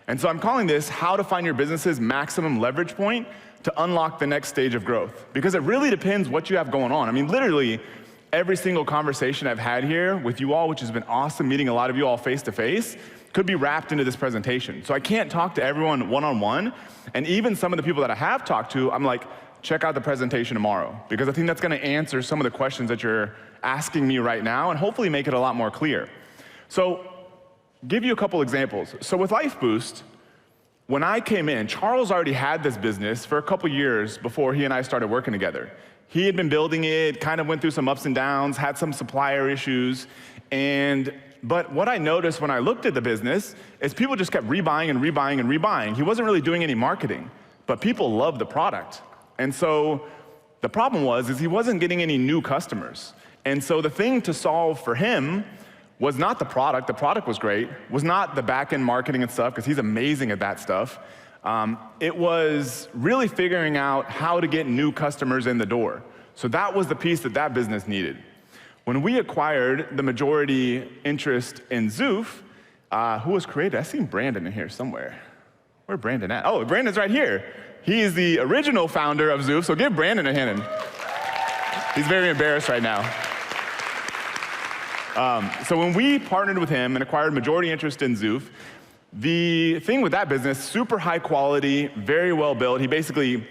And so I'm calling this how to find your business's maximum leverage point to unlock the next stage of growth. Because it really depends what you have going on. I mean, literally, every single conversation I've had here with you all, which has been awesome meeting a lot of you all face to face, could be wrapped into this presentation. So I can't talk to everyone one-on-one, and even some of the people that I have talked to, I'm like, check out the presentation tomorrow, because I think that's gonna answer some of the questions that you're asking me right now, and hopefully make it a lot more clear. So, give you a couple examples. So with Life Boost, when I came in, Charles already had this business for a couple years before he and I started working together. He had been building it, kind of went through some ups and downs, had some supplier issues, but what I noticed when I looked at the business is people just kept rebuying and rebuying and rebuying. He wasn't really doing any marketing, but people loved the product. And so the problem is he wasn't getting any new customers. And so the thing to solve for him was not the product was great, was not the back-end marketing and stuff, because he's amazing at that stuff. It was really figuring out how to get new customers in the door. So that was the piece that business needed. When we acquired the majority interest in Zoof, who was created? I seen Brandon in here somewhere. Where's Brandon at? Oh, Brandon's right here. He is the original founder of Zoof, so give Brandon a hand. He's very embarrassed right now. So when we partnered with him and acquired majority interest in Zoof, the thing with that business, super high quality, very well built. He basically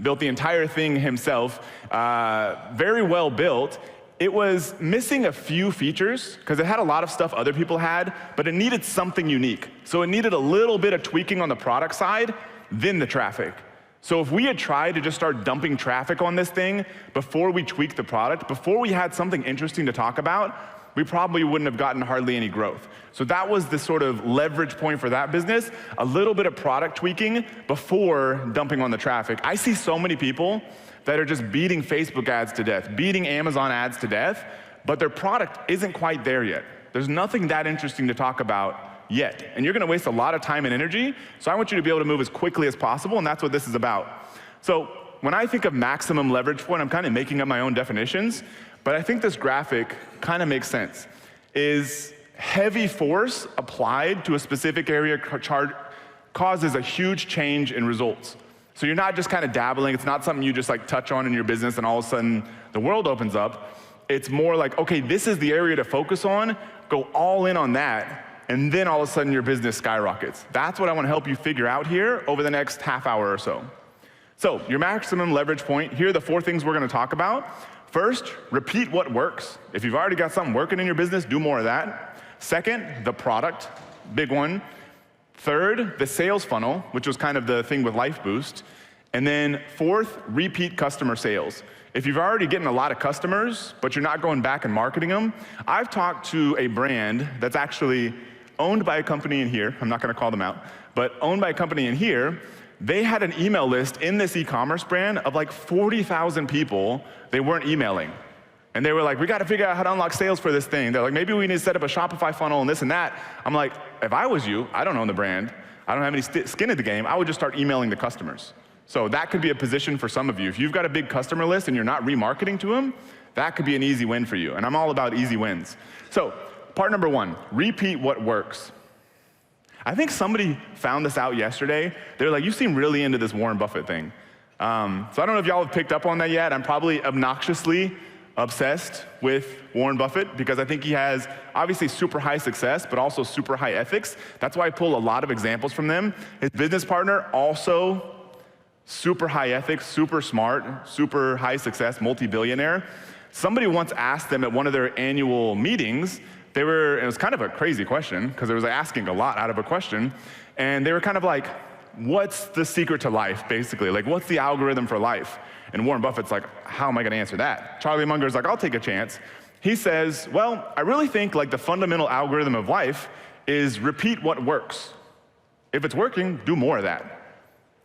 built the entire thing himself, very well built. It was missing a few features, because it had a lot of stuff other people had, but it needed something unique. So it needed a little bit of tweaking on the product side, then the traffic. So if we had tried to just start dumping traffic on this thing before we tweaked the product, before we had something interesting to talk about, we probably wouldn't have gotten hardly any growth. So that was the sort of leverage point for that business, a little bit of product tweaking before dumping on the traffic. I see so many people that are just beating Facebook ads to death, beating Amazon ads to death, but their product isn't quite there yet. There's nothing that interesting to talk about yet. And you're gonna waste a lot of time and energy, so I want you to be able to move as quickly as possible, and that's what this is about. So when I think of maximum leverage point, I'm kind of making up my own definitions, but I think this graphic kind of makes sense. Is heavy force applied to a specific area causes a huge change in results. So you're not just kind of dabbling, it's not something you just like touch on in your business and all of a sudden the world opens up. It's more like, okay, this is the area to focus on, go all in on that, and then all of a sudden your business skyrockets. That's what I want to help you figure out here over the next half hour or so. So your maximum leverage point, here are the 4 things we're going to talk about. First, repeat what works. If you've already got something working in your business, do more of that. Second, the product, big one. Third, the sales funnel, which was kind of the thing with Life Boost. And then fourth, repeat customer sales. If you've already getting a lot of customers, but you're not going back and marketing them, I've talked to a brand that's actually owned by a company in here, I'm not gonna call them out, but owned by a company in here. They had an email list in this e-commerce brand of like 40,000 people they weren't emailing. And they were like, we gotta figure out how to unlock sales for this thing. They're like, maybe we need to set up a Shopify funnel and this and that. I'm like, if I was you, I don't own the brand, I don't have any skin in the game, I would just start emailing the customers. So that could be a position for some of you. If you've got a big customer list and you're not remarketing to them, that could be an easy win for you. And I'm all about easy wins. So part number 1, repeat what works. I think somebody found this out yesterday. They're like, you seem really into this Warren Buffett thing. So I don't know if y'all have picked up on that yet. I'm probably obnoxiously obsessed with Warren Buffett because I think he has obviously super high success, but also super high ethics. That's why I pull a lot of examples from them. His business partner, also super high ethics, super smart, super high success, multi-billionaire. Somebody once asked them at one of their annual meetings, it was kind of a crazy question because it was asking a lot out of a question, and they were kind of like, what's the secret to life, basically? Like, what's the algorithm for life? And Warren Buffett's like, how am I gonna answer that? Charlie Munger's like, I'll take a chance. He says, well, I really think like the fundamental algorithm of life is repeat what works. If it's working, do more of that.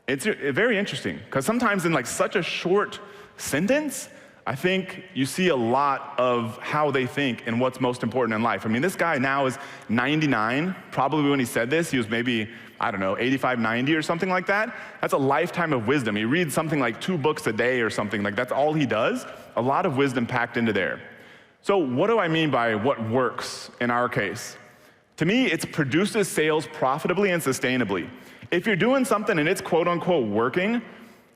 It's very interesting, because sometimes in like such a short sentence, I think you see a lot of how they think and what's most important in life. I mean, this guy now is 99. Probably when he said this, he was maybe, I don't know, 85, 90 or something like that. That's a lifetime of wisdom. He reads something like 2 books a day or something. Like, that's all he does. A lot of wisdom packed into there. So what do I mean by what works in our case? To me, it produces sales profitably and sustainably. If you're doing something and it's quote unquote working,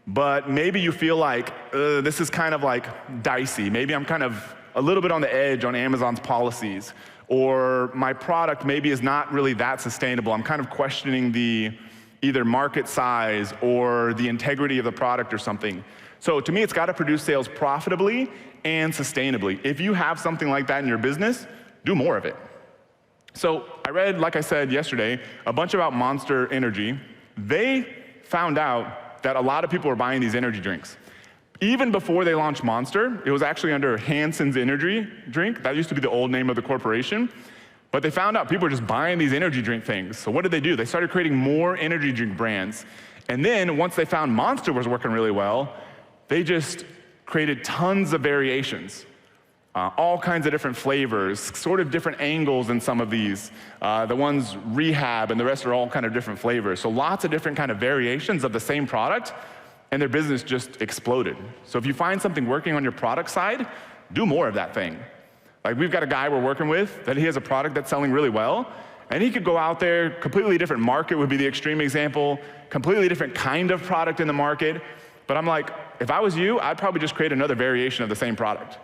but maybe you feel like, this is kind of like dicey. Maybe I'm kind of a little bit on the edge on Amazon's policies, or my product maybe is not really that sustainable. I'm kind of questioning the either market size or the integrity of the product or something. So to me, it's got to produce sales profitably and sustainably. If you have something like that in your business, do more of it. So I read, like I said yesterday, a bunch about Monster Energy. They found out that a lot of people were buying these energy drinks. Even before they launched Monster, it was actually under Hansen's Energy Drink. That used to be the old name of the corporation. But they found out people were just buying these energy drink things. So what did they do? They started creating more energy drink brands. And then once they found Monster was working really well, they just created tons of variations. All kinds of different flavors, sort of different angles in some of these. The ones Rehab and the rest are all kind of different flavors. So lots of different kind of variations of the same product, and their business just exploded. So if you find something working on your product side, do more of that thing. Like we've got a guy we're working with that he has a product that's selling really well, and he could go out there, completely different market would be the extreme example, completely different kind of product in the market. But I'm like, if I was you, I'd probably just create another variation of the same product.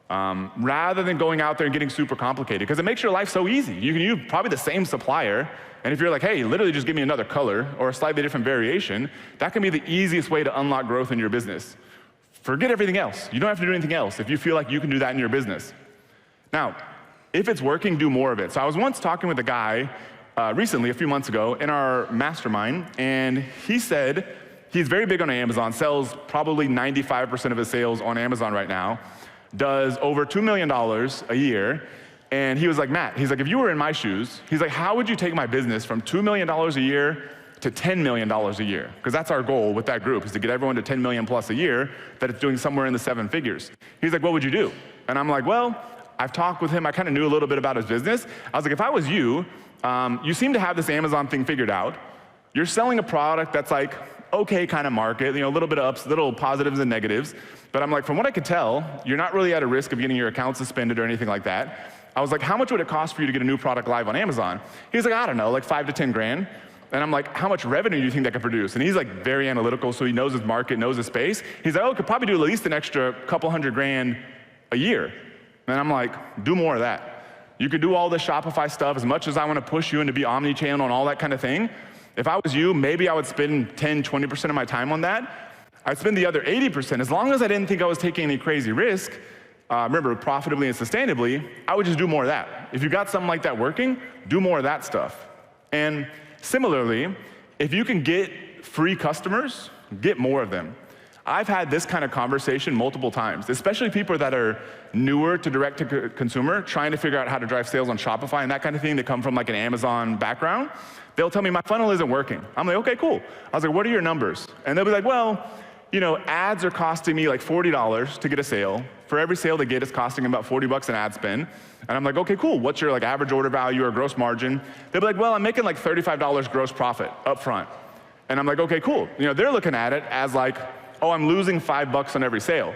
Rather than going out there and getting super complicated, because it makes your life so easy. You can use probably the same supplier, and if you're like, hey, literally just give me another color or a slightly different variation, that can be the easiest way to unlock growth in your business. Forget everything else. You don't have to do anything else if you feel like you can do that in your business. Now, if it's working, do more of it. So I was once talking with a guy recently, a few months ago, in our mastermind, and he said he's very big on Amazon, sells probably 95% of his sales on Amazon right now, does over $2 million a year, and he was like, Matt, he's like, if you were in my shoes, he's like, how would you take my business from $2 million a year to $10 million a year? Because that's our goal with that group, is to get everyone to 10 million plus a year, that it's doing somewhere in the 7 figures. He's like, what would you do? And I'm like, well, I've talked with him, I kind of knew a little bit about his business. I was like, if I was you, you seem to have this Amazon thing figured out. You're selling a product that's like, okay kind of market, a little bit of ups, little positives and negatives. But I'm like, from what I could tell, you're not really at a risk of getting your account suspended or anything like that. I was like, how much would it cost for you to get a new product live on Amazon? He's like, I don't know, like 5 to 10 grand. And I'm like, how much revenue do you think that could produce? And he's like very analytical, so he knows his market, knows his space. He's like, oh, it could probably do at least an extra couple $100 grand a year. And I'm like, do more of that. You could do all the Shopify stuff. As much as I want to push you into be omni-channel and all that kind of thing, if I was you, maybe I would spend 10, 20% of my time on that. I'd spend the other 80%. As long as I didn't think I was taking any crazy risk, remember, profitably and sustainably, I would just do more of that. If you got something like that working, do more of that stuff. And similarly, if you can get free customers, get more of them. I've had this kind of conversation multiple times, especially people that are newer to direct-to-consumer, trying to figure out how to drive sales on Shopify and that kind of thing. They come from like an Amazon background. They'll tell me, my funnel isn't working. I'm like, okay, cool. I was like, what are your numbers? And they'll be like, well, ads are costing me like $40 to get a sale. For every sale they get, it's costing them about $40 an ad spend. And I'm like, okay, cool. What's your like average order value or gross margin? They'll be like, well, I'm making like $35 gross profit up front. And I'm like, okay, cool. They're looking at it as like, oh, I'm losing $5 on every sale.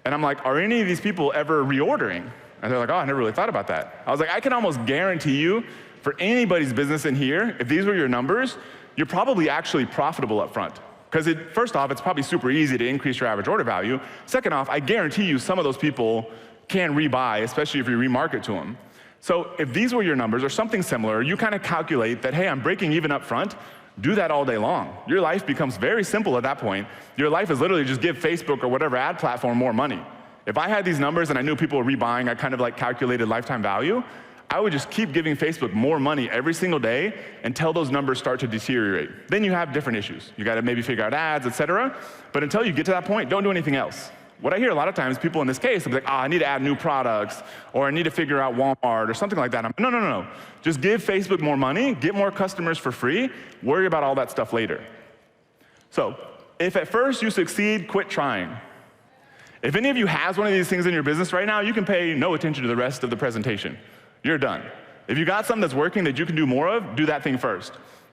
And I'm like, are any of these people ever reordering? And they're like, oh, I never really thought about that. I was like, I can almost guarantee you, for anybody's business in here, if these were your numbers, you're probably actually profitable up front. Because first off, it's probably super easy to increase your average order value. Second off, I guarantee you some of those people can rebuy, especially if you remarket to them. So if these were your numbers or something similar, you kind of calculate that, hey, I'm breaking even up front. Do that all day long. Your life becomes very simple at that point. Your life is literally just give Facebook or whatever ad platform more money. If I had these numbers and I knew people were rebuying, I kind of like calculated lifetime value, I would just keep giving Facebook more money every single day until those numbers start to deteriorate. Then you have different issues. You gotta maybe figure out ads, etc. But until you get to that point, don't do anything else. What I hear a lot of times, people in this case, they'll be like, I need to add new products, or I need to figure out Walmart, or something like that. I'm like, no. Just give Facebook more money, get more customers for free, worry about all that stuff later. So, if at first you succeed, quit trying. If any of you has one of these things in your business right now, you can pay no attention to the rest of the presentation. You're done. If you got something that's working that you can do more of, do that thing first.